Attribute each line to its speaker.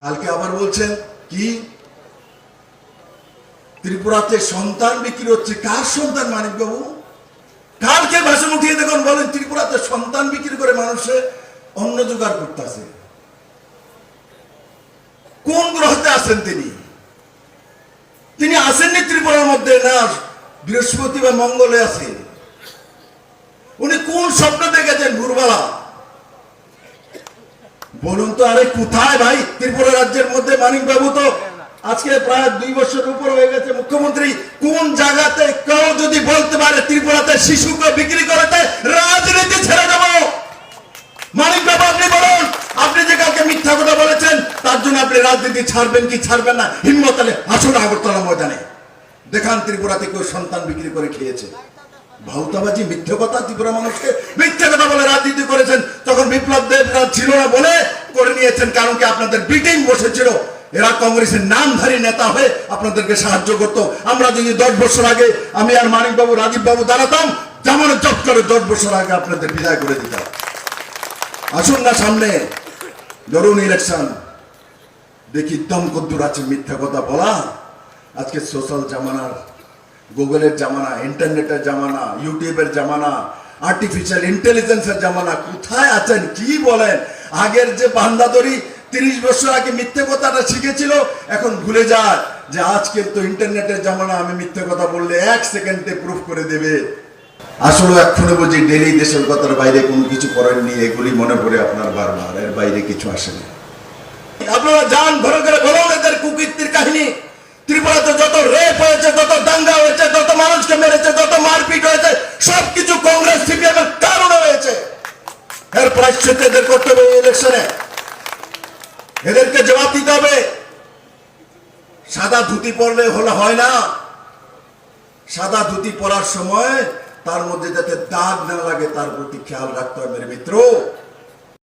Speaker 1: কালকে আবার বলছেন কি ত্রিপুরাতে সন্তান বিক্রি হচ্ছে। কার সন্তান মানিক বাবু? কালকে ভাষণ উঠিয়ে দেখুন, বলেন ত্রিপুরাতে সন্তান বিক্রি করে মানুষে অন্ন জোগাড় করতেছে। কোন গ্রহতে আছেন তিনি? তিনি আসেননি ত্রিপুরার মধ্যে, না বৃহস্পতি বা মঙ্গলে আছে। উনি কোন স্বপ্ন দেখেছেন ভোরবেলা বলুন তো? আরে কোথায় ভাই ত্রিপুরা রাজ্যের মধ্যে মানিক বাবু তো আজকে প্রায় 2 বছরের উপর হয়ে গেছে মুখ্যমন্ত্রী। কোন জায়গাতে কেউ যদি বলতে পারে ত্রিপুরাতে শিশুকে বিক্রি করেছে, রাজনীতি ছেড়ে দেব। মানিক বাবু আপনি বলুন, আপনি যে কালকে মিথ্যা কথা বলেছেন তার জন্য আপনি রাজনীতি ছাড়বেন কি ছাড়বেন না? হিম্মত হলে আসুন আগরতলা ময়দানে দেখান ত্রিপুরাতে কেউ সন্তান বিক্রি করে খেয়েছে। ভাউতাবাজি, মিথ্যে কথা, ত্রিপুরা মানুষকে মিথ্যে কথা বলে রাজনীতি করেছেন। তখন বিপ্লব দেবরা ছিল না বলে করে নিয়েছেন, কারণ কি আপনাদের বিটিং বসেছিল। এরা কংগ্রেসের নামধারী নেতা হয়ে আপনাদেরকে সাহায্য করতো। আমরা যদি 10 বছর আগে আমি আর মানিক বাবু, রাজীব বাবু দাঁড়াতাম, জামানত জব্দ করে 10 বছর আগে আপনাদের বিদায় করে দিতাম। আসুন না সামনে, ধরুন ইলেকশন, দেখি দম কদ্দুর আছে মিথ্যা কথা বলা। আজকে সোশ্যাল জামানার, গুগলের জামানা, ইন্টারনেটের জামানা, ইউটিউবের জামানা, আর্টিফিশিয়াল ইন্টেলিজেন্সের জামানা। কোথায় আছেন? কি বলেন? আগের যে বান্দাদরি 30 বছর আগে মিথ্যে কথাটা শিখেছিল, এখন ভুলে যায় যে আজকের তো ইন্টারনেটের জামানা। আমি মিথ্যে কথা বললে 1 সেকেন্ডে প্রুফ করে দেবে। আসলে এখনো বুঝি ডেলি দেশের কথার বাইরে কোনো কিছু করেননি, এগুলি মনে পড়ে আপনার বারবার, এর বাইরে কিছু আসেনি। আপনারা যান ঘরে ঘরে বলুন এদের কুকীর্তির কাহিনী। ত্রিপুরাতে যত রেপ হয়েছে, যত দাঙ্গা হয়েছে, যত মানুষকে মেরেছে, যত মারপিট হয়েছে, সবকিছু কংগ্রেস সিপিএম এর কারণে হয়েছে। এর প্রায়শ্চিত্ত এদের করতে হবে ইলেকশনে, এদেরকে জবাব দিতে হবে। সাদা ধুতি পরলে হলে হয় না। সাদা ধুতি পরার সময় তার মধ্যে যাতে দাগ না লাগে তার প্রতি খেয়াল রাখতে হবে মেরে মিত্র।